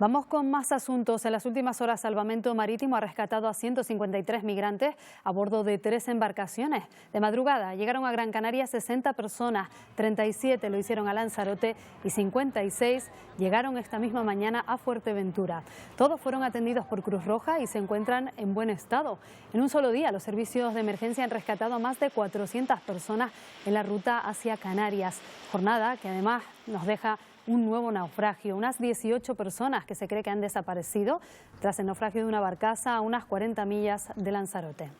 Vamos con más asuntos. En las últimas horas, Salvamento Marítimo ha rescatado a 153 migrantes a bordo de 3 embarcaciones. De madrugada llegaron a Gran Canaria 60 personas, 37 lo hicieron a Lanzarote y 56 llegaron esta misma mañana a Fuerteventura. Todos fueron atendidos por Cruz Roja y se encuentran en buen estado. En un solo día, los servicios de emergencia han rescatado a más de 400 personas en la ruta hacia Canarias. Jornada que además nos deja un nuevo naufragio. Unas 18 personas que se cree que han desaparecido tras el naufragio de una barcaza a unas 40 millas de Lanzarote.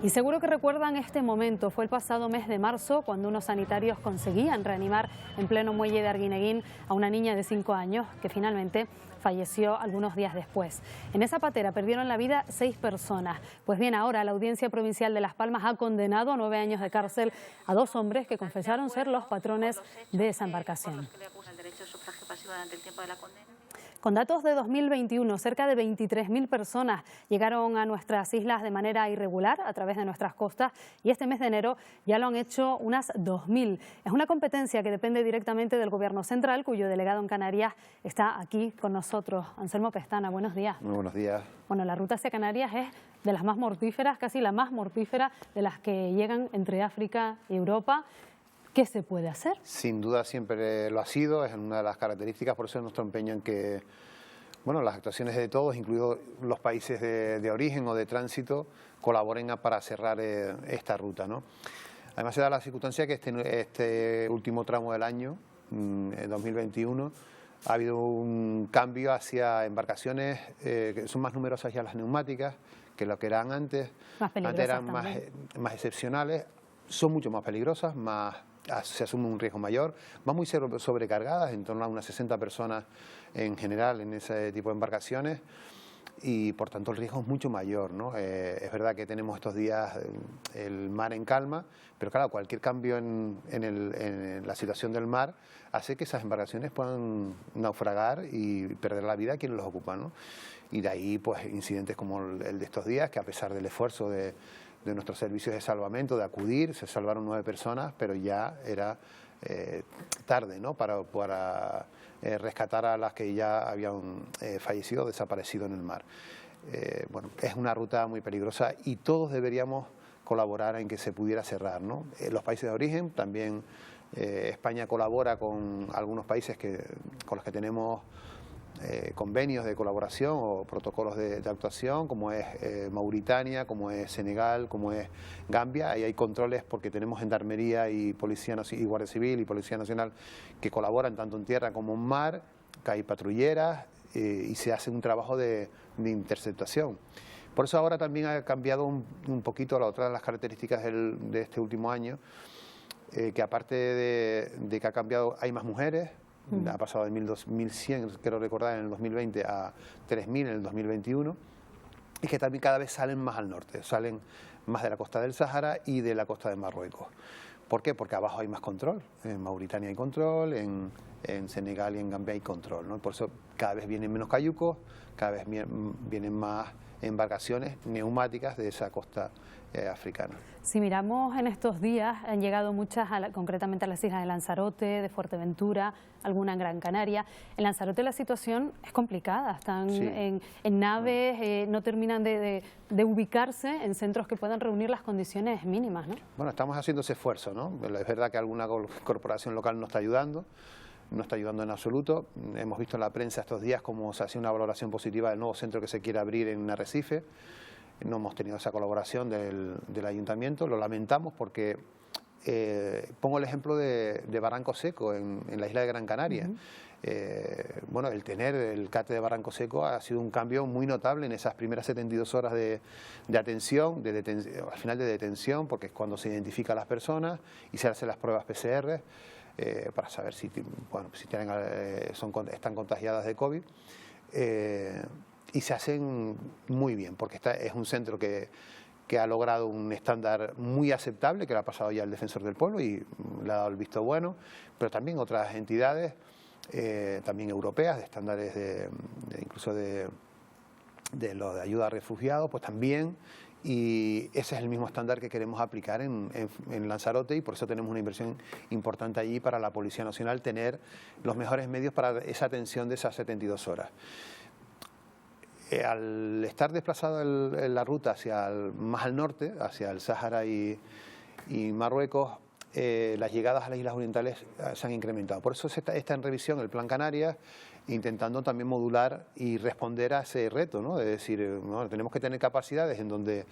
Y seguro que recuerdan este momento. Fue el pasado mes de marzo cuando unos sanitarios conseguían reanimar en pleno muelle de Arguineguín a una niña de 5 años que finalmente falleció algunos días después. En esa patera perdieron la vida 6 personas. Pues bien, ahora la Audiencia Provincial de Las Palmas ha condenado a 9 años de cárcel a 2 hombres que confesaron ser los patrones de esa embarcación. Con datos de 2021, cerca de 23.000 personas llegaron a nuestras islas de manera irregular a través de nuestras costas y este mes de enero ya lo han hecho unas 2.000. Es una competencia que depende directamente del Gobierno central, cuyo delegado en Canarias está aquí con nosotros. Anselmo Pestana, buenos días. Muy buenos días. Bueno, la ruta hacia Canarias es de las más mortíferas, casi la más mortífera de las que llegan entre África y Europa. ¿Qué se puede hacer? Sin duda siempre lo ha sido, es una de las características, por eso es nuestro empeño en que las actuaciones de todos, incluidos los países de origen o de tránsito, colaboren para cerrar esta ruta, ¿no? Además se da la circunstancia que este último tramo del año, en 2021, ha habido un cambio hacia embarcaciones que son más numerosas ya las neumáticas que lo que eran antes. Antes eran más excepcionales, son mucho más peligrosas, se asume un riesgo mayor, van muy sobrecargadas, en torno a unas 60 personas en general en ese tipo de embarcaciones y por tanto el riesgo es mucho mayor, ¿no? Es verdad que tenemos estos días el mar en calma, pero claro, cualquier cambio en la situación del mar hace que esas embarcaciones puedan naufragar y perder la vida a quienes los ocupan, ¿no? Y de ahí pues incidentes como el de estos días, que a pesar del esfuerzo de nuestros servicios de salvamento, de acudir, se salvaron 9 personas, pero ya era tarde, ¿no? para rescatar a las que ya habían fallecido o desaparecido en el mar. Es una ruta muy peligrosa y todos deberíamos colaborar en que se pudiera cerrar, ¿no? Los países de origen, también España colabora con algunos países con los que tenemos convenios de colaboración o protocolos de actuación, como es Mauritania, como es Senegal, como es Gambia. Ahí hay controles porque tenemos gendarmería y policía y Guardia Civil y Policía Nacional que colaboran tanto en tierra como en mar, que hay patrulleras y se hace un trabajo de interceptación. Por eso ahora también ha cambiado un poquito la otra de las características de este último año, que aparte de que ha cambiado, hay más mujeres. Ha pasado de 1.100, quiero recordar, en el 2020 a 3.000 en el 2021 y que también cada vez salen más al norte, salen más de la costa del Sáhara y de la costa de Marruecos. ¿Por qué? Porque abajo hay más control, en Mauritania hay control, en Senegal y en Gambia hay control, ¿no? Por eso cada vez vienen menos cayucos, cada vez vienen más embarcaciones neumáticas de esa costa africana. Si miramos en estos días, han llegado muchas, concretamente a las islas de Lanzarote, de Fuerteventura, alguna en Gran Canaria. En Lanzarote la situación es complicada, están en naves, no terminan de ubicarse en centros que puedan reunir las condiciones mínimas, ¿no? Bueno, estamos haciendo ese esfuerzo, ¿no? Es verdad que alguna corporación local no está ayudando en absoluto. Hemos visto en la prensa estos días cómo se hace una valoración positiva del nuevo centro que se quiere abrir en Arrecife. No hemos tenido esa colaboración del ayuntamiento, lo lamentamos porque pongo el ejemplo de Barranco Seco en la isla de Gran Canaria. El tener el CAT de Barranco Seco ha sido un cambio muy notable en esas primeras 72 horas de atención, al final de detención, porque es cuando se identifica a las personas y se hacen las pruebas PCR para saber si están contagiadas de COVID. Y se hacen muy bien, porque es un centro que ha logrado un estándar muy aceptable, que lo ha pasado ya el Defensor del Pueblo y le ha dado el visto bueno, pero también otras entidades, también europeas, de estándares incluso de ayuda a refugiados, pues también, y ese es el mismo estándar que queremos aplicar en Lanzarote, y por eso tenemos una inversión importante allí para la Policía Nacional, tener los mejores medios para esa atención de esas 72 horas. Al estar desplazado la ruta más al norte, hacia el Sáhara y Marruecos, las llegadas a las islas orientales se han incrementado. Por eso está en revisión el Plan Canarias, intentando también modular y responder a ese reto, ¿no? Es decir, bueno, tenemos que tener capacidades en donde,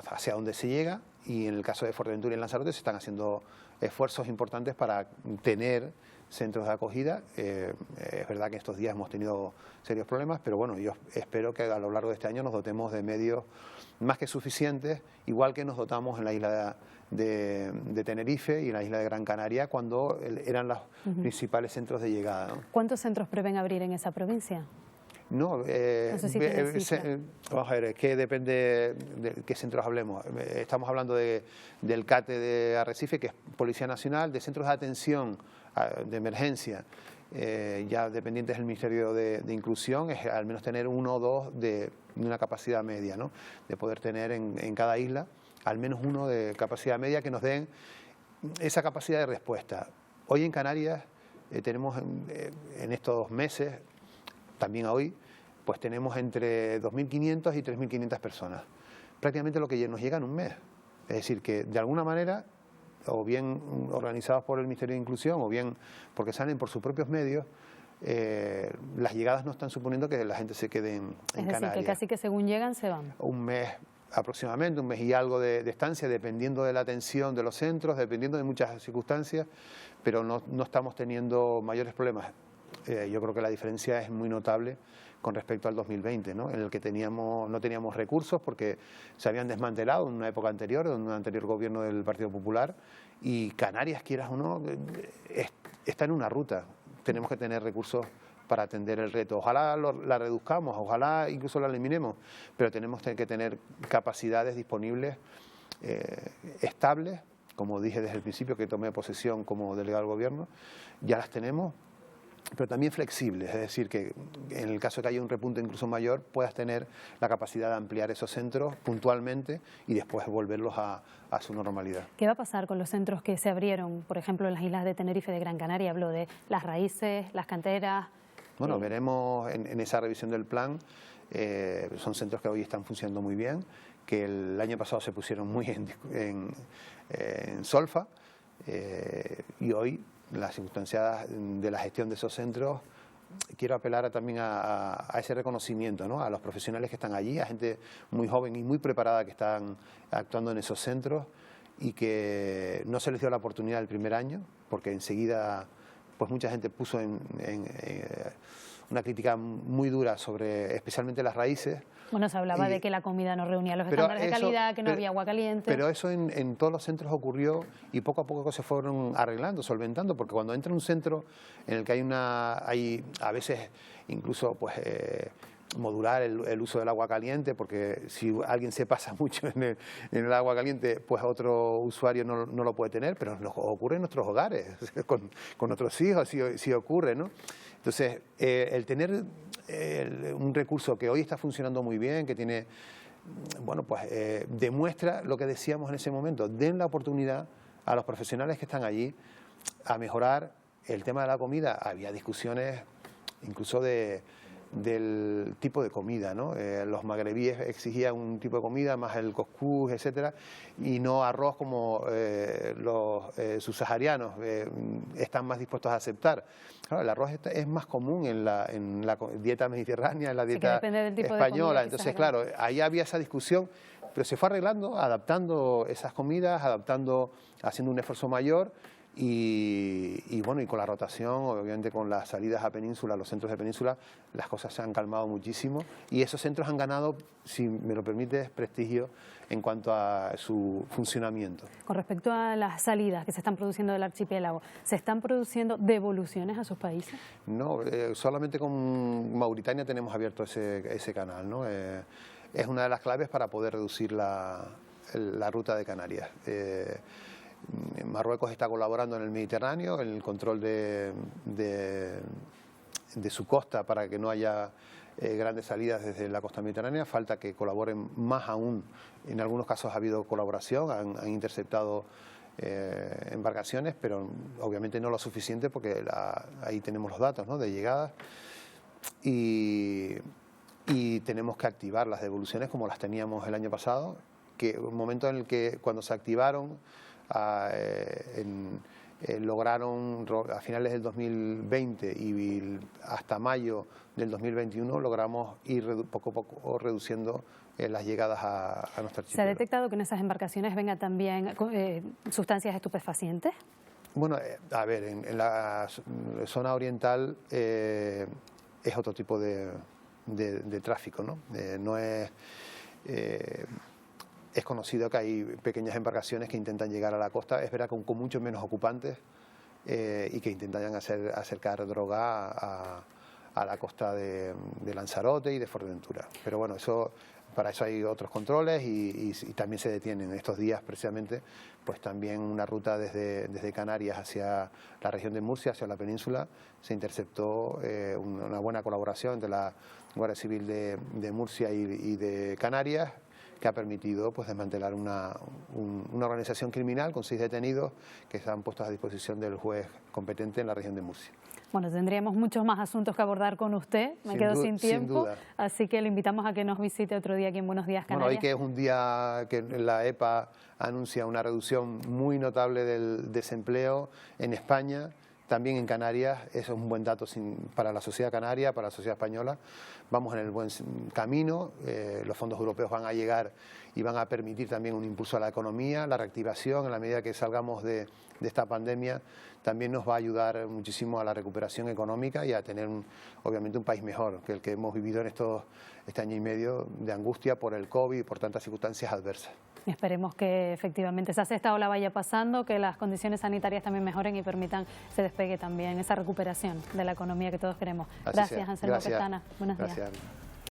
hacia donde se llega, y en el caso de Fuerteventura y Lanzarote se están haciendo esfuerzos importantes para tener centros de acogida. Es verdad que estos días hemos tenido serios problemas, pero bueno, yo espero que a lo largo de este año nos dotemos de medios más que suficientes, igual que nos dotamos en la isla de Tenerife y en la isla de Gran Canaria, cuando eran los principales centros de llegada, ¿no? ¿Cuántos centros prevén abrir en esa provincia? No, No sé si vamos a ver, es que depende de qué centros hablemos. Estamos hablando del CATE de Arrecife, que es Policía Nacional, de centros de atención de emergencia, ya dependientes del Ministerio de Inclusión, es al menos tener uno o dos de una capacidad media, ¿no? De poder tener en cada isla al menos uno de capacidad media que nos den esa capacidad de respuesta. Hoy en Canarias tenemos en estos meses, también hoy, pues tenemos entre 2.500 y 3.500 personas. Prácticamente lo que nos llega en un mes. Es decir, que de alguna manera, o bien organizados por el Ministerio de Inclusión, o bien porque salen por sus propios medios, las llegadas no están suponiendo que la gente se quede en Canarias. Es decir, que casi que según llegan se van. Un mes aproximadamente, un mes y algo de estancia, dependiendo de la atención de los centros, dependiendo de muchas circunstancias, pero no estamos teniendo mayores problemas. Yo creo que la diferencia es muy notable con respecto al 2020, ¿no? En el que no teníamos recursos porque se habían desmantelado en una época anterior, en un anterior gobierno del Partido Popular, y Canarias, quieras o no, está en una ruta. Tenemos que tener recursos para atender el reto. Ojalá la reduzcamos, ojalá incluso la eliminemos, pero tenemos que tener capacidades disponibles, estables, como dije desde el principio que tomé posesión como delegado del gobierno, ya las tenemos, pero también flexibles, es decir, que en el caso de que haya un repunte incluso mayor, puedas tener la capacidad de ampliar esos centros puntualmente y después volverlos a su normalidad. ¿Qué va a pasar con los centros que se abrieron, por ejemplo, en las islas de Tenerife y de Gran Canaria? Hablo de las raíces, las canteras. Bueno, veremos en esa revisión del plan. Son centros que hoy están funcionando muy bien, que el año pasado se pusieron muy en solfa, y hoy las circunstancias de la gestión de esos centros, quiero apelar también a ese reconocimiento, ¿no? A los profesionales que están allí, a gente muy joven y muy preparada que están actuando en esos centros y que no se les dio la oportunidad el primer año, porque enseguida pues mucha gente puso una crítica muy dura sobre especialmente las raíces. Bueno, se hablaba de que la comida no reunía los estándares de calidad, que no había agua caliente. Pero eso en todos los centros ocurrió y poco a poco se fueron arreglando, solventando, porque cuando entra un centro en el que hay a veces incluso pues modular el uso del agua caliente, porque si alguien se pasa mucho en el agua caliente, pues otro usuario no lo puede tener, pero ocurre en nuestros hogares, con nuestros hijos, si ocurre, ¿no? Entonces, el tener un recurso que hoy está funcionando muy bien, que tiene, bueno, pues demuestra lo que decíamos en ese momento, den la oportunidad a los profesionales que están allí a mejorar el tema de la comida. Había discusiones incluso del tipo de comida, ¿no? Los magrebíes exigían un tipo de comida, más el coscús, etcétera, y no arroz como los subsaharianos están más dispuestos a aceptar. Claro, el arroz es más común en la dieta mediterránea, en la dieta española. Entonces, claro, ahí había esa discusión, pero se fue arreglando, adaptando esas comidas, haciendo un esfuerzo mayor. Y bueno, y con la rotación, obviamente con las salidas a Península, los centros de Península, las cosas se han calmado muchísimo y esos centros han ganado, si me lo permites, prestigio en cuanto a su funcionamiento. Con respecto a las salidas que se están produciendo del archipiélago, ¿se están produciendo devoluciones a sus países? No, solamente con Mauritania tenemos abierto ese canal, ¿no? Es una de las claves para poder reducir la ruta de Canarias. Marruecos está colaborando en el Mediterráneo, en el control de su costa para que no haya grandes salidas desde la costa mediterránea, falta que colaboren más aún. En algunos casos ha habido colaboración, han interceptado embarcaciones, pero obviamente no lo suficiente porque ahí tenemos los datos, ¿no?, de llegadas, y tenemos que activar las devoluciones como las teníamos el año pasado, que un momento en el que cuando se activaron lograron a finales del 2020 y hasta mayo del 2021 logramos ir poco a poco reduciendo las llegadas a nuestra archipiélago. ¿Se ha detectado que en esas embarcaciones vengan también sustancias estupefacientes? Bueno, a ver, en la zona oriental es otro tipo de tráfico, ¿no? Es conocido que hay pequeñas embarcaciones que intentan llegar a la costa, es verdad que con mucho menos ocupantes, y que intentan acercar droga a la costa de Lanzarote y de Fuerteventura. Pero bueno, para eso hay otros controles y también se detienen. Estos días precisamente, pues también una ruta desde Canarias hacia la región de Murcia, hacia la península, se interceptó una buena colaboración entre la Guardia Civil de Murcia y de Canarias, que ha permitido pues desmantelar una organización criminal con 6 detenidos que están puestos a disposición del juez competente en la región de Murcia. Bueno, tendríamos muchos más asuntos que abordar con usted, me quedo sin tiempo, así que le invitamos a que nos visite otro día aquí en Buenos Días Canarias. Bueno, hoy que es un día que la EPA anuncia una reducción muy notable del desempleo en España, también en Canarias, eso es un buen dato para la sociedad canaria, para la sociedad española. Vamos en el buen camino, los fondos europeos van a llegar y van a permitir también un impulso a la economía, la reactivación. En la medida que salgamos de esta pandemia, también nos va a ayudar muchísimo a la recuperación económica y a tener obviamente un país mejor que el que hemos vivido en este año y medio de angustia por el COVID y por tantas circunstancias adversas. Esperemos que efectivamente esa sexta ola vaya pasando, que las condiciones sanitarias también mejoren y permitan se despegue también esa recuperación de la economía que todos queremos. Gracias, Anselmo Pestana. Buenos días.